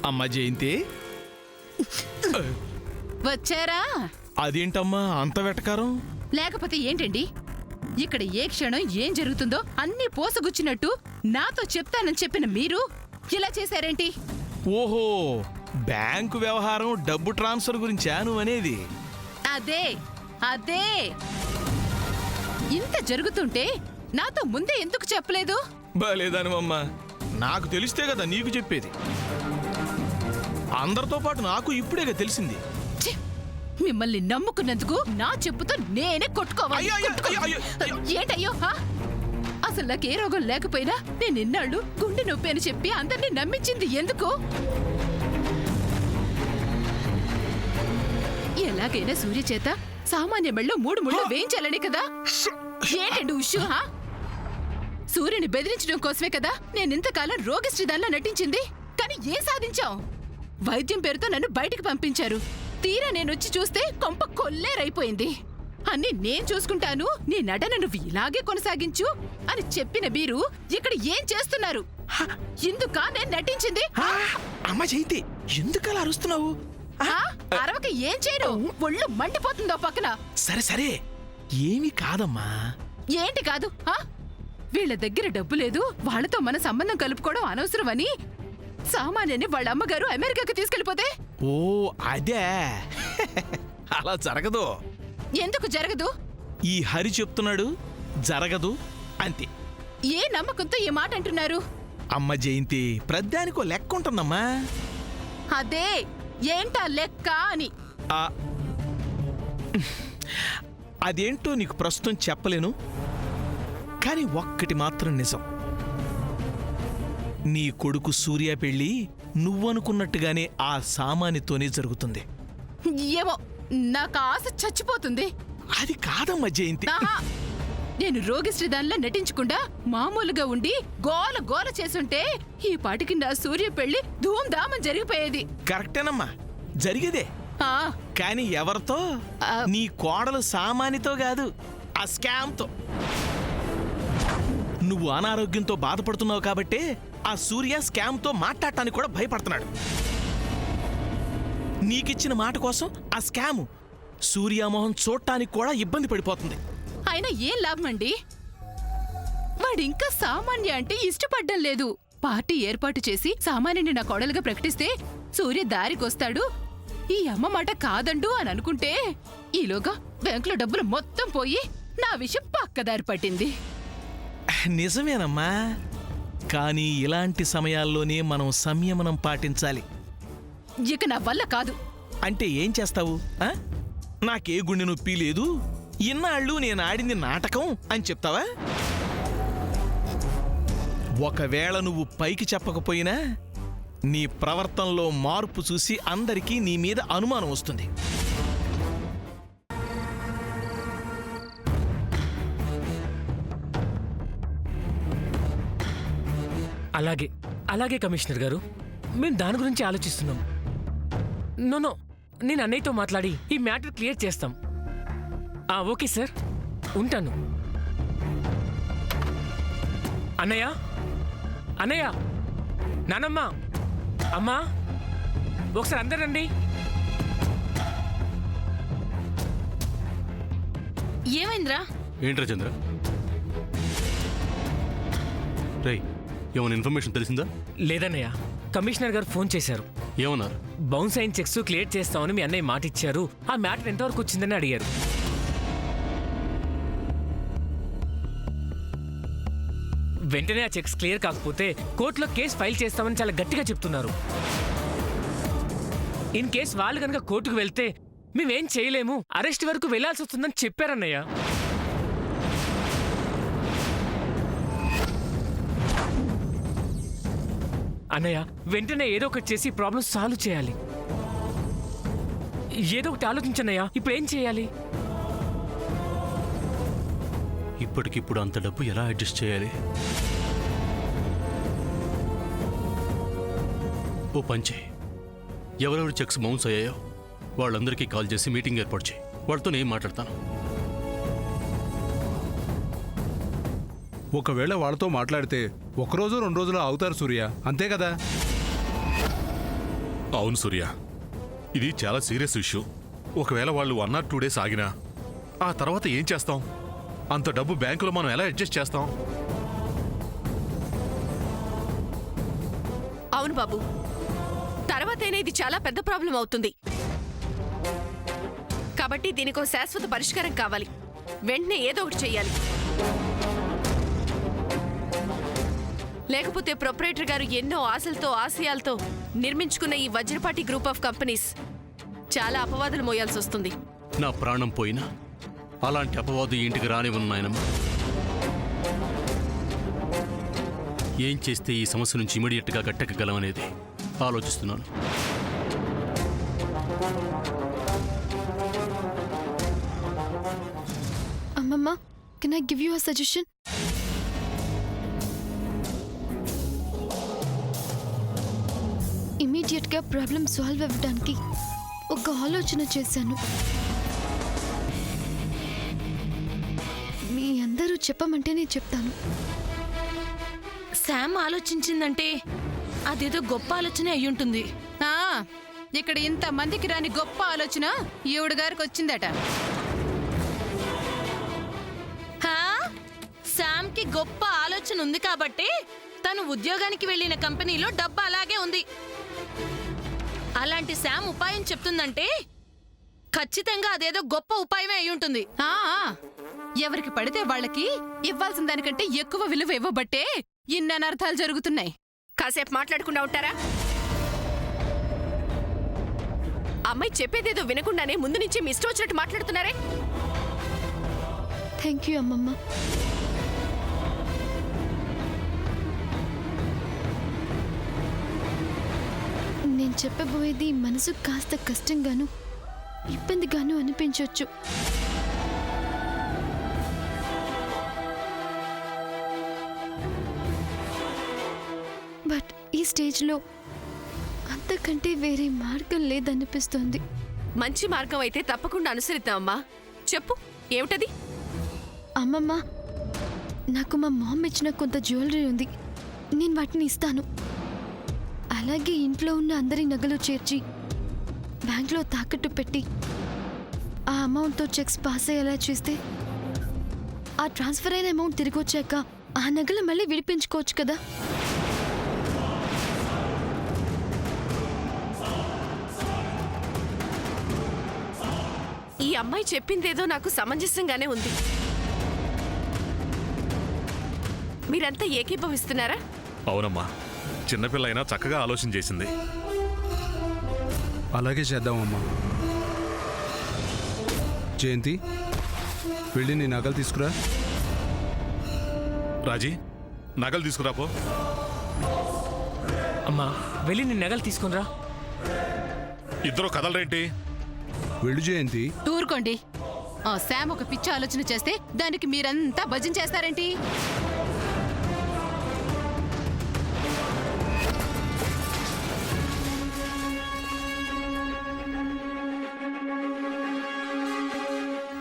అమ్మ జయంతి వచ్చారా? అదేంటమ్మా అంత వెటకారం? లేకపోతే ఏంటండి, ఇక్కడ ఏ క్షణం ఏం జరుగుతుందో అన్నీ పోసగుచ్చినట్టు నాతో చెప్తానని చెప్పిన మీరు ఇలా చేశారేంటి? ఓహో, బ్యాంకు వ్యవహారం డబ్బు ట్రాన్స్ఫర్ గురించా నువ్వనేది? అదే అదే. ఇంత జరుగుతుంటే నాతో ముందే ఎందుకు చెప్పలేదు? బాలేదానివమ్మా, నాకు తెలిస్తే కదా నీకు చెప్పేది. అందరితో పాటు నాకు ఇప్పుడేగా తెలిసింది. ఛీ! మిమ్మల్ని నమ్ముకున్నందుకు నా చెప్పుతో నేనే కొట్టుకోవాలి. ఏంటయ్యో, అసలు నాకే రోగం లేకపోయినా నేను ఇన్నాళ్ళు గుండె నొప్పి అని చెప్పి అందరినీ నమ్మించింది ఎందుకు? ఎలాగైనా సూర్య చేత సామాన్య మెళ్ళో 3 ముళ్ళు వేయించాలని కదా. ఏంటండి ఉషు? సూర్యుని బెదిరించడం కోసమే కదా నేను ఇంతకాలం రోగిష్టిదాల్లా నటించింది. కానీ ఏం సాధించాం? వైద్యం పేరుతో నన్ను బయటికి పంపించారు. తీరా నేనొచ్చి చూస్తే కొంప కొల్లేరైపోయింది. అన్ని నేను చూసుకుంటాను, నీ నటన నువ్వు ఇలాగే కొనసాగించు అని చెప్పిన మీరు ఇక్కడ ఏం చేస్తున్నారు? ఇందుకా నేను నటించింది? అమ్మ జయంతి, ఎందుకలా అరుస్తున్నావు? అరవక ఏం చేయను, ఒళ్ళు మండిపోతుందో పక్కన. సరే సరే, ఏమీ కాదమ్మా. ఏంటి కాదు? వీళ్ళ దగ్గర డబ్బు లేదు, వాళ్ళతో మన సంబంధం కలుపుకోవడం అనవసరమని సామాన్యాన్ని వాళ్ళ అమ్మగారు అమెరికాకి తీసుకెళ్లిపోతే? ఓ అదే. అలా జరగదు. ఎందుకు జరగదు? ఈ హరి చెప్తున్నాడు జరగదు అంతే. ఏ నమ్మకంతో ఈ మాట అంటున్నారు? అమ్మ జయంతి, ప్రద్దానికో లెక్క ఉంటుందమ్మా. అదే, ఏంటా లెక్క అని. అదేంటో నీకు ప్రస్తుతం చెప్పలేను, కానీ ఒక్కటి మాత్రం నిజం. నీ కొడుకు సూర్య పెళ్ళి నువ్వనుకున్నట్టుగానే ఆ సామానితోనే జరుగుతుంది. ఏమో, నాకు ఆశ చచ్చిపోతుంది. అది కాదమ్మా జయంతి. నేను రోగిష్టిదానిలా నటించకుండా మామూలుగా ఉండి గోల గోల చేసుంటే ఈ పాటికి నా సూర్య పెళ్లి ధూమ్ధామం జరిగిపోయేది. కరెక్టేనమ్మా, జరిగేదే. కానీ ఎవరితో? నీ కోడలు సామానితో కాదు, ఆ స్కామ్తో. నువ్వు అనారోగ్యంతో బాధపడుతున్నావు కాబట్టే ఆ సూర్య స్కామ్తో మాట్లాడటానికి కూడా భయపడుతున్నాడు. నీకిచ్చిన మాట కోసం ఆ స్కాము సూర్యమోహన్ చూడటానికి కూడా ఇబ్బంది పడిపోతుంది. అయినా ఏం లాభం అండి? వాడింకా సామాన్య అంటే ఇష్టపడ్డం లేదు. పార్టీ ఏర్పాటు చేసి సామాన్యుని నా కోడలుగా ప్రకటిస్తే సూర్య దారికొస్తాడు. ఈ అమ్మ మాట కాదండు అని అనుకుంటే ఈలోగా బ్యాంకులో డబ్బులు మొత్తం పోయి నా విషయం పక్కదారి పట్టింది. నిజమేనమ్మా, కానీ ఇలాంటి సమయాల్లోనే మనం సంయమనం పాటించాలి. ఇక నా వల్ల కాదు. అంటే ఏం చేస్తావు? నాకే గుండె నొప్పి లేదు, ఇన్నాళ్ళు నేను ఆడింది నాటకం అని చెప్తావా? ఒకవేళ నువ్వు పైకి చెప్పకపోయినా నీ ప్రవర్తనలో మార్పు చూసి అందరికీ నీ మీద అనుమానం వస్తుంది. అలాగే అలాగే కమిషనర్ గారు, మేము దాని గురించి ఆలోచిస్తున్నాం. నో, నేను అన్నయ్యతో మాట్లాడి ఈ మ్యాటర్ క్లియర్ చేస్తాం. ఓకే సార్, ఉంటాను. అన్నయ్య, అన్నయ్య, నానమ్మ, అమ్మా, ఒకసారి అందరండి. ఏమైందిరా? ఏంట్రా చంద్ర? రేయ్, ఏమైనా ఇన్ఫర్మేషన్ తెలిసిందా? లేదన్నయ్య, కమిషనర్ గారు ఫోన్ చేశారు. ఏమన్నారు? బౌన్స్ అయిన చెక్స్ క్లియర్ చేస్తామని మీ అన్నయ్య మాట ఇచ్చారు. ఆ మ్యాటర్ ఎంతవరకు వచ్చిందని అడిగారు. వెంటనే ఆ చెక్స్ క్లియర్ కాకపోతే కోర్టులో కేసు ఫైల్ చేస్తామని చాలా గట్టిగా చెప్తున్నారు. ఇన్ కేస్ వాళ్ళు కనుక కోర్టుకు వెళ్తే మేమేం చేయలేము, అరెస్ట్ వరకు వెళ్లాల్సి వస్తుందని చెప్పారన్నయ్య. అన్నయ్య, వెంటనే ఏదో ఒకటి చేసి ప్రాబ్లం సాల్వ్ చేయాలి. ఏదో ఒకటి ఆలోచించన్నయ్య, ఇప్పుడు ఏం చేయాలి? ఇప్పటికిప్పుడు అంత డబ్బు ఎలా అడ్జస్ట్ చేయాలి? ఓ పంచే, ఎవరెవరు చెక్స్ బౌన్స్ అయ్యాయో వాళ్ళందరికీ కాల్ చేసి మీటింగ్ ఏర్పాటు చేయి. వాళ్ళతో నేను మాట్లాడతాను. ఒకవేళ వాళ్ళతో మాట్లాడితే 1 రోజు 2 రోజులు అవుతారు సూర్య, అంతే కదా? అవును సూర్య, ఇది చాలా సీరియస్ ఇష్యూ. ఒకవేళ వాళ్ళు 1 or 2 days ఆగినా ఆ తర్వాత ఏం చేస్తాం? అంత డబ్బు బ్యాంకులో మనం ఎలా అడ్జస్ట్ చేస్తాం? అవును బాబు, తర్వాతైనా ఇది చాలా పెద్ద ప్రాబ్లం అవుతుంది. కాబట్టి దీనికో శాశ్వత పరిష్కారం కావాలి. వెంటనే ఏదో ఒకటి చెయ్యాలి. లేకపోతే ప్రొపరేటర్ గారు ఎన్నో ఆశలతో ఆశయాలతో నిర్మించుకున్న ఈ వజ్రపాటి గ్రూప్ ఆఫ్ కంపెనీస్ చాలా అపవాదులు మోయాల్సి వస్తుంది. నా ప్రాణం పోయినా అలాంటి అపవాదు ఈ ఇంటికి రానివ్వను నాయనమ్మ. ఏం చేస్తే ఈ సమస్య నుంచి ఇమీడియట్గా గట్టెక్కగలమనేది ఆలోచిస్తున్నాను. అమ్మమ్మ, can I give you a suggestion? Immediate గా ప్రాబ్లం సాల్వ్ అవ్వడానికి ఒక ఆలోచన చేశాను. మీ అందరూ చెప్పమంటే నేను చెప్తాను. శామ్ ఆలోచించిందంటే అదేదో గొప్ప ఆలోచనే అయ్యుంటుంది. ఆ, ఇక్కడ ఇంత మందికి రాని గొప్ప ఆలోచన ఈవిడ గారికి వచ్చిందట. హా? శామ్కి గొప్ప ఆలోచన ఉంది కాబట్టి తను ఉద్యోగానికి వెళ్ళిన కంపెనీలో డబ్బు అలాగే ఉంది. అలాంటి శామ్ ఉపాయం చెప్తుందంటే ఖచ్చితంగా అదేదో గొప్ప ఉపాయమే అయ్యుంటుంది. ఆ, ఎవరికి పడితే వాళ్ళకి ఇవ్వాల్సిన దానికంటే ఎక్కువ విలువ ఇవ్వబట్టే ఇన్ని అనర్థాలు జరుగుతున్నాయి. కాసేపు మాట్లాడకుండా ఉంటారా? అమ్మాయి చెప్పేదేదో వినకుండానే ముందు నుంచి మీ ఇష్టం వచ్చినట్టు మాట్లాడుతున్నారే. థ్యాంక్ యూ అమ్మమ్మ. నేను చెప్పబోయేది మనసు కాస్త కష్టంగాను ఇబ్బందిగాను అనిపించవచ్చు. బట్ ఈ స్టేజ్లో అంతకంటే వేరే మార్గం లేదనిపిస్తోంది. మంచి మార్గం అయితే తప్పకుండా అనుసరిద్దామమ్మా. చెప్పు, ఏమిటది? అమ్మమ్మ, నాకు మా మామ్ ఇచ్చిన కొంత జ్యువెలరీ ఉంది. నేను వాటిని ఇస్తాను. అలాగే ఇంట్లో ఉన్న అందరి నగలు చేర్చి బ్యాంక్లో తాకట్టు పెట్టి ఆ అమౌంట్తో చెక్స్ పాస్ అయ్యేలా చేస్తే ఆ ట్రాన్స్ఫర్ అయిన అమౌంట్ తిరిగి వచ్చాక ఆ నగలు మళ్ళీ విడిపించుకోవచ్చు కదా. ఈ అమ్మాయి చెప్పిందేదో నాకు సమంజసంగానే ఉంది. మీరంతా ఏకీభవిస్తున్నారా? అవునమ్మా, చిన్నపిల్ల అయినా చక్కగా ఆలోచన చేసింది. అలాగే చేద్దామమ్మా. జయంతి, వెళ్ళి నీ నగలు తీసుకురా. రాజీ, నగలు తీసుకురాపో. అమ్మా, వెళ్ళి నీ నగలు తీసుకునిరా. ఇద్దరు కదలరేంటి? వెళ్ళు జయంతి. ఊరుకోండి. ఆ శామ్ ఒక పిచ్చి ఆలోచన చేస్తే దానికి మీరంతా భజన చేస్తారేంటి?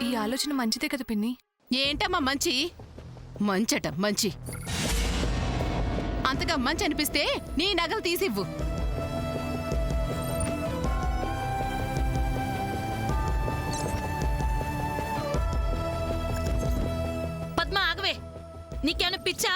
ఈ ఆలోచన మంచిదే కదా పిన్ని. ఏంటమ్మా మంచి? మంచట మంచి. అంతగా మంచి అనిపిస్తే నీ నగలు తీసివ్వు. పద్మ ఆగవే, నీకేమైనా పిచ్చా?